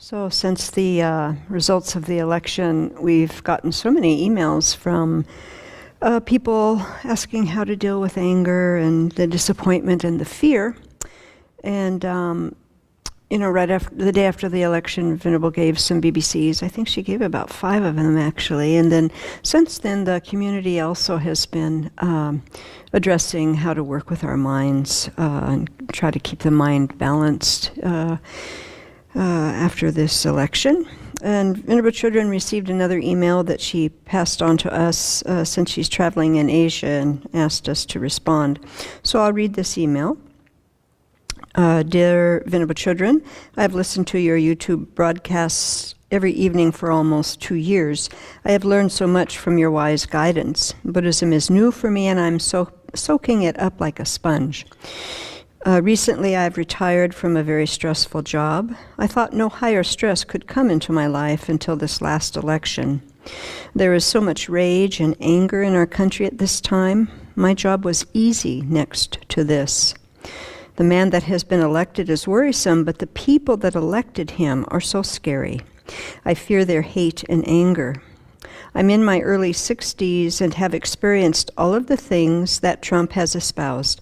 So since the results of the election, we've gotten so many emails from people asking how to deal with anger and the disappointment and the fear. And, right after the day after the election, Venerable gave some BBCs. I think she gave about 5 of them, actually. And then since then, the community also has been addressing how to work with our minds and try to keep the mind balanced after this election. And Venerable Children received another email that she passed on to us since she's traveling in Asia and asked us to respond. So I'll read this email. Dear Venerable Children, I've listened to your YouTube broadcasts every evening for almost 2 years. I have learned so much from your wise guidance. Buddhism is new for me, and I'm soaking it up like a sponge. Recently, I've retired from a very stressful job. I thought no higher stress could come into my life until this last election. There is so much rage and anger in our country at this time. My job was easy next to this. The man that has been elected is worrisome, but the people that elected him are so scary. I fear their hate and anger. I'm in my early 60s and have experienced all of the things that Trump has espoused.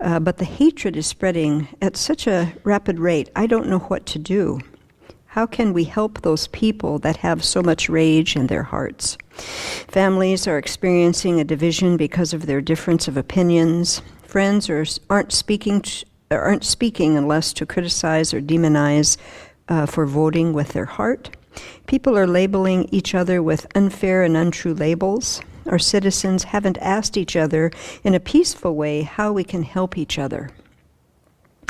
But the hatred is spreading at such a rapid rate, I don't know what to do. How can we help those people that have so much rage in their hearts? Families are experiencing a division because of their difference of opinions. Friends aren't speaking unless to criticize or demonize for voting with their heart. People are labeling each other with unfair and untrue labels. Our citizens haven't asked each other in a peaceful way how we can help each other.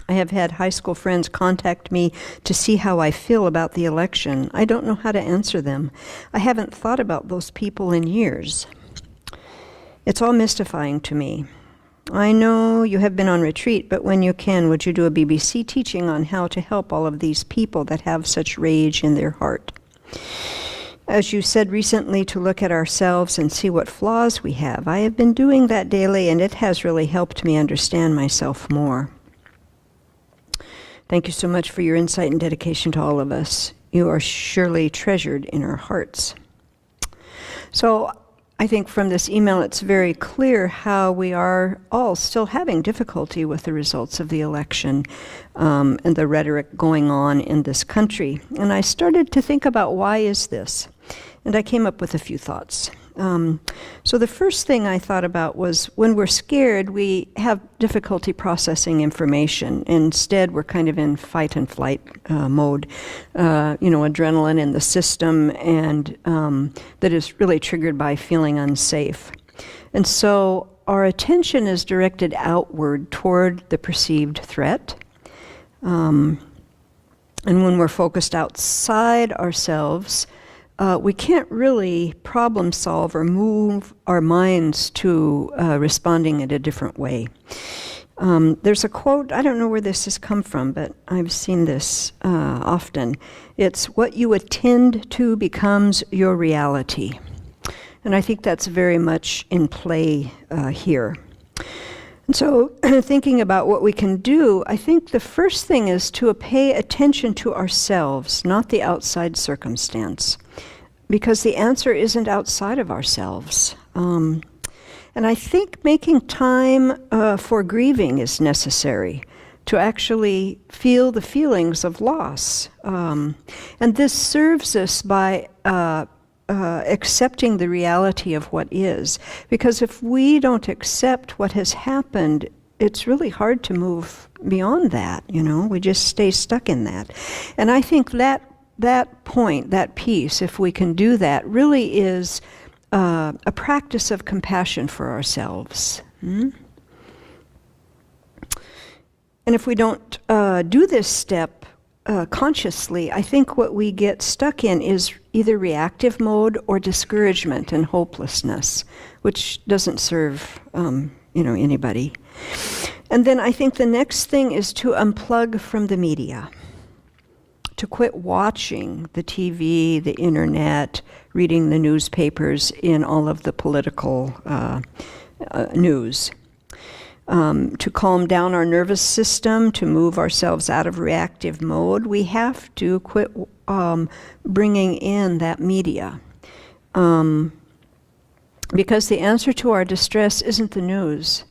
I have had high school friends contact me to see how I feel about the election. I don't know how to answer them. I haven't thought about those people in years. It's all mystifying to me. I know you have been on retreat, but when you can, would you do a BBC teaching on how to help all of these people that have such rage in their heart? As you said recently, to look at ourselves and see what flaws we have. I have been doing that daily, and it has really helped me understand myself more. Thank you so much for your insight and dedication to all of us. You are surely treasured in our hearts. So I think from this email, it's very clear how we are all still having difficulty with the results of the election and the rhetoric going on in this country. And I started to think about, why is this? And I came up with a few thoughts. So the first thing I thought about was, when we're scared, we have difficulty processing information. Instead, we're kind of in fight and flight mode, adrenaline in the system, and that is really triggered by feeling unsafe. And so our attention is directed outward toward the perceived threat. And when we're focused outside ourselves, we can't really problem solve or move our minds to responding in a different way. There's a quote, I don't know where this has come from, but I've seen this often. It's, what you attend to becomes your reality. And I think that's very much in play here. And so thinking about what we can do, I think the first thing is to pay attention to ourselves, not the outside circumstance, because the answer isn't outside of ourselves. And I think making time for grieving is necessary, to actually feel the feelings of loss. And this serves us by accepting the reality of what is. Because if we don't accept what has happened, it's really hard to move beyond that, we just stay stuck in that. And I think that point, that piece, if we can do that, really is a practice of compassion for ourselves. And if we don't do this step consciously, I think what we get stuck in is either reactive mode or discouragement and hopelessness, which doesn't serve anybody. And then I think the next thing is to unplug from the media, to quit watching the TV, the internet, reading the newspapers in all of the political news. To calm down our nervous system, to move ourselves out of reactive mode, we have to quit bringing in that media. Because the answer to our distress isn't the news.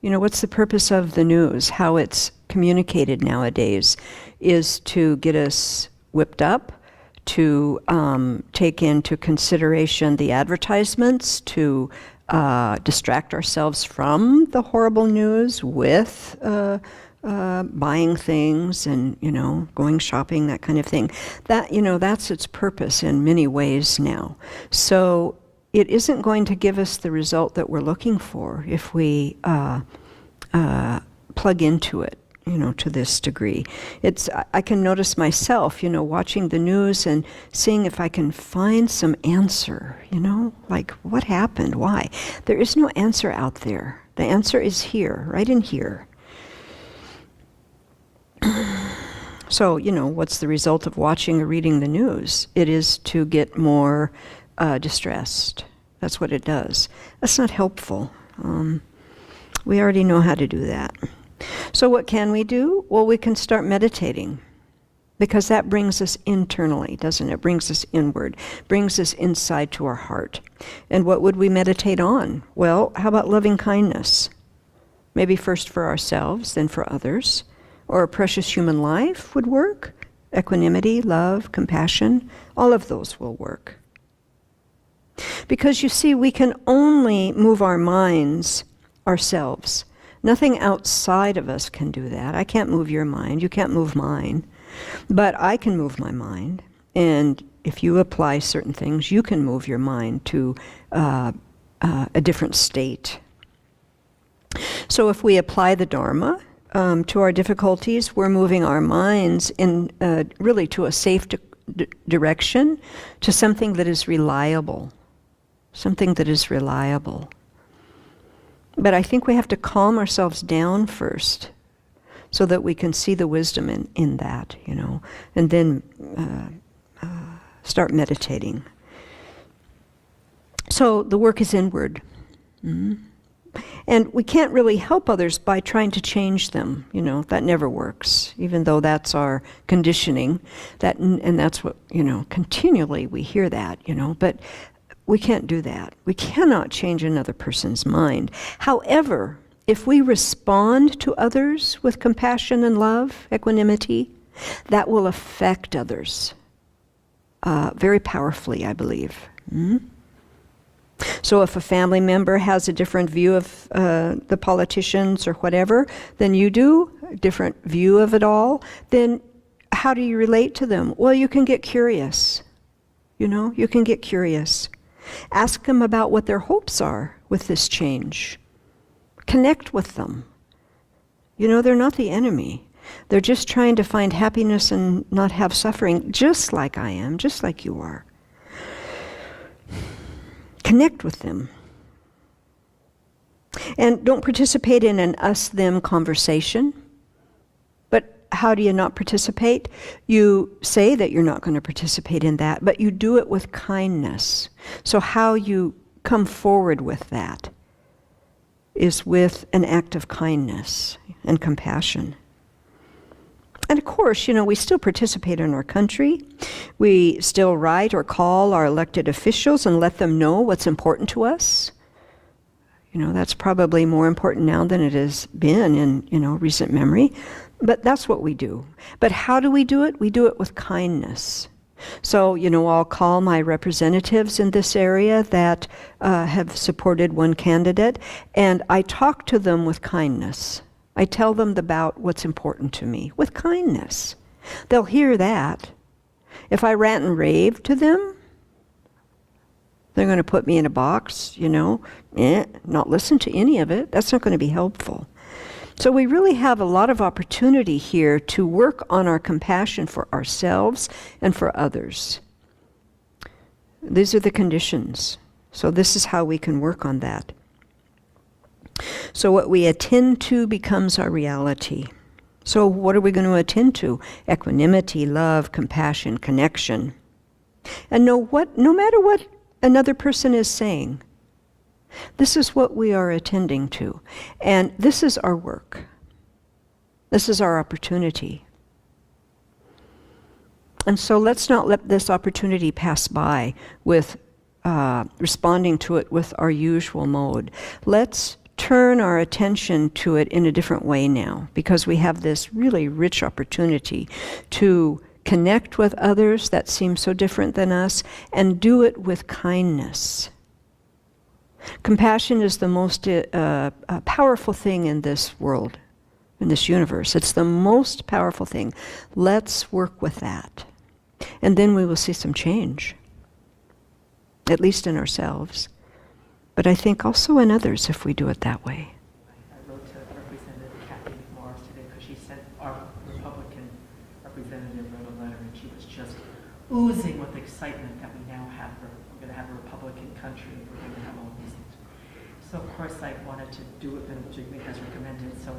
You know, what's the purpose of the news? How it's communicated nowadays is to get us whipped up, to take into consideration the advertisements, to distract ourselves from the horrible news with buying things and, you know, going shopping, that kind of thing. That, you know, that's its purpose in many ways now. So it isn't going to give us the result that we're looking for if we plug into it, you know, to this degree. I can notice myself, you know, watching the news and seeing if I can find some answer, you know, like what happened, why? There is no answer out there. The answer is here, right in here. So, you know, what's the result of watching or reading the news? It is to get more distressed. That's what it does. That's not helpful. We already know how to do that. So what can we do? Well, we can start meditating, because that brings us internally, doesn't it? Brings us inward, brings us inside to our heart. And what would we meditate on? Well, how about loving kindness? Maybe first for ourselves, then for others. Or a precious human life would work. Equanimity, love, compassion, all of those will work. Because you see, we can only move our minds ourselves. Nothing outside of us can do that. I can't move your mind. You can't move mine. But I can move my mind. And if you apply certain things, you can move your mind to a different state. So if we apply the Dharma to our difficulties, we're moving our minds in really to a safe direction, to something that is reliable. Something that is reliable. But I think we have to calm ourselves down first so that we can see the wisdom in that, you know, and then start meditating. So the work is inward. Mm-hmm. And we can't really help others by trying to change them, you know, that never works, even though that's our conditioning, and that's what, you know, continually we hear that, you know, but we can't do that. We cannot change another person's mind. However, if we respond to others with compassion and love, equanimity, that will affect others very powerfully, I believe. Mm-hmm. So if a family member has a different view of the politicians or whatever than you do, a different view of it all, then how do you relate to them? Well, you can get curious. You know, you can get curious. Ask them about what their hopes are with this change. Connect with them. You know, they're not the enemy. They're just trying to find happiness and not have suffering, just like I am, just like you are. Connect with them. And don't participate in an us-them conversation. But how do you not participate? You say that you're not going to participate in that, but you do it with kindness. So how you come forward with that is with an act of kindness and compassion. And of course, you know, we still participate in our country. We still write or call our elected officials and let them know what's important to us. You know, that's probably more important now than it has been in, you know, recent memory. But that's what we do. But how do we do it? We do it with kindness. So, you know, I'll call my representatives in this area that have supported one candidate, and I talk to them with kindness. I tell them about what's important to me with kindness. They'll hear that. If I rant and rave to them, they're going to put me in a box, you know, not listen to any of it. That's not going to be helpful. So we really have a lot of opportunity here to work on our compassion for ourselves and for others. These are the conditions. So this is how we can work on that. So what we attend to becomes our reality. So what are we going to attend to? Equanimity, love, compassion, connection. And no matter what another person is saying, This is what we are attending to. And this is our work. This is our opportunity. And so let's not let this opportunity pass by with responding to it with our usual mode. Let's turn our attention to it in a different way now, because we have this really rich opportunity to connect with others that seem so different than us, and do it with kindness. Compassion is the most powerful thing in this world, in this universe. It's the most powerful thing. Let's work with that. And then we will see some change, at least in ourselves. But I think also in others if we do it that way. I wrote to Representative Kathy Morris today because she sent our Republican representative wrote a letter, and she was just oozing with excitement that we now have we're going to have a Republican country, and we're going to have all these things. So of course I wanted to do it when Jigme has recommended. So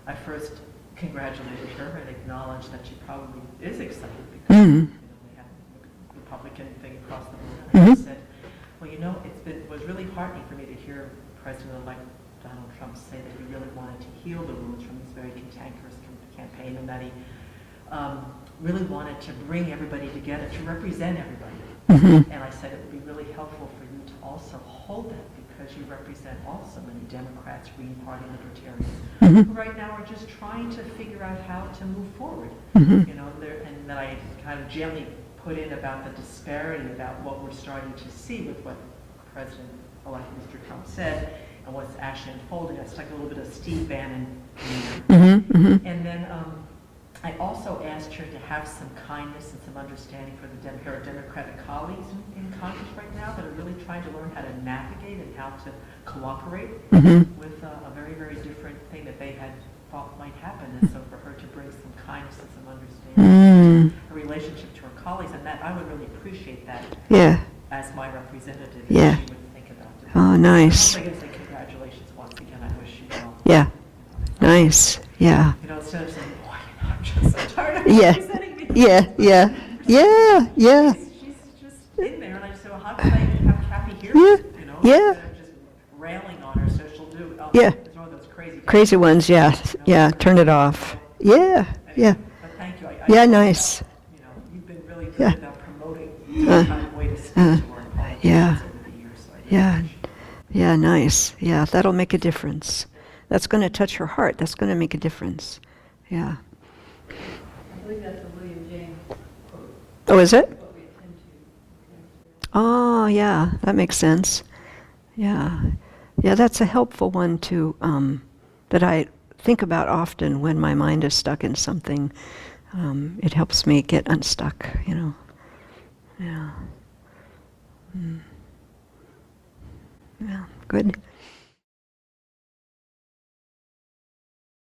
I first congratulated her and acknowledged that she probably is excited because we have a Republican thing across the board. And I said, well, it was really heartening for me to hear President-elect Donald Trump say that he really wanted to heal the wounds from this very cantankerous campaign, and that he really wanted to bring everybody together, to represent everybody. And I said it would be really helpful for you to also hold that, because you represent also many Democrats, Green Party, Libertarians, who right now are just trying to figure out how to move forward. And that I kind of gently put in about the disparity about what we're starting to see with what President-elect Mr. Trump said and what's actually unfolding. I stuck a little bit of Steve Bannon in there. And then I also asked her to have some kindness and some understanding for her Democratic colleagues in Congress right now that are really trying to learn how to navigate and how to cooperate with a very, very different thing that they had thought might happen. And so for her to bring some kindness and some understanding, a relationship to her colleagues, and that I would really appreciate that as my representative, if she would think about it. Oh, nice. I'm going to say congratulations once again. I wish you well. Yeah. Nice. Yeah. Instead of saying, boy, I'm just so tired of representing me. Yeah. She's just in there, and I just said, well, how can I have Kathy here? Instead of just railing on her, so she'll do. It's one of those crazy ones. Turn it off. But thank you. Nice. You've been really good about promoting the kind of way to speak to our politicians over the years. So I really Nice. Yeah, that'll make a difference. That's going to touch her heart. That's going to make a difference. Yeah. I believe that's a William James quote. Oh, is it? What we attend to. Oh, yeah, that makes sense. Yeah, that's a helpful one to that I think about often when my mind is stuck in something. It helps me get unstuck. Yeah. Yeah. Good.